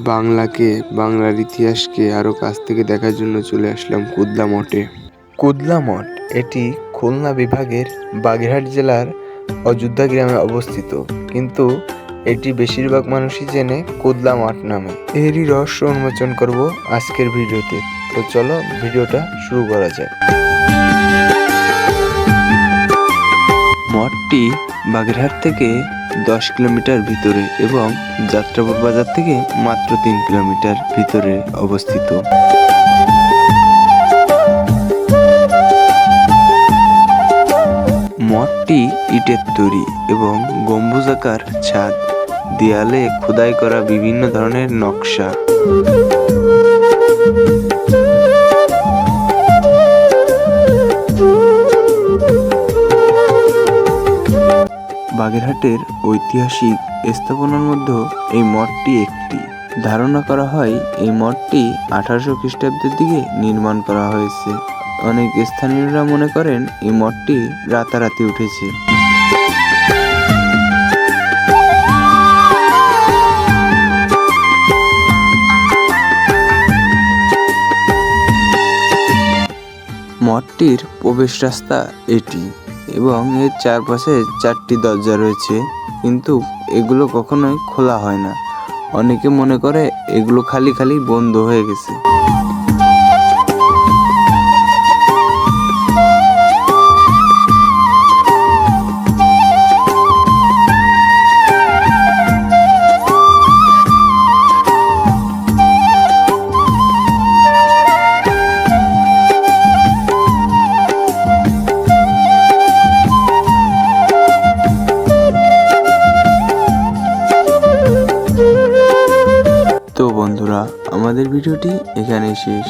বাংলাকে, বাংলার ইতিহাসকে আরও কাছ থেকে দেখার জন্য চলে আসলাম কুদলা মঠে। কুদলা মঠ এটি খুলনা বিভাগের বাগেরহাট জেলার অযোধ্যা গ্রামে অবস্থিত, কিন্তু এটি বেশিরভাগ মানুষই চেনে কুদলা মঠ নামে। এরই রহস্য উন্মোচন করব আজকের ভিডিওতে। তো চলো ভিডিওটা শুরু করা যাক। মঠটি বাগেরহাট থেকে 10 কিলোমিটার ভিতরে এবং যাত্রাপুর বাজার থেকে মাত্র 3 কিলোমিটার ভিতরে অবস্থিত। মঠটি ইটের তৈরি এবং গম্বুজাকার ছাদ, দেয়ালে খোদাই করা বিভিন্ন ধরনের নকশা। বাগেরহাটের ঐতিহাসিক স্থাপনার মধ্যে এই মঠটি একটি। ধারণা করা হয় এই মঠটি 1800 খ্রিস্টাব্দের দিকে নির্মাণ করা হয়েছে। অনেক স্থানীয়রা মনে করেন এই মঠটি রাতারাতি উঠেছে। মঠটির প্রবেশ রাস্তা এটি এবং এর চারপাশে 4টি দরজা রয়েছে, কিন্তু এগুলো কখনোই খোলা হয় না। অনেকে মনে করে এগুলো খালি খালি বন্ধ হয়ে গেছে। তো বন্ধুরা, আমাদের ভিডিওটি এখানেই শেষ।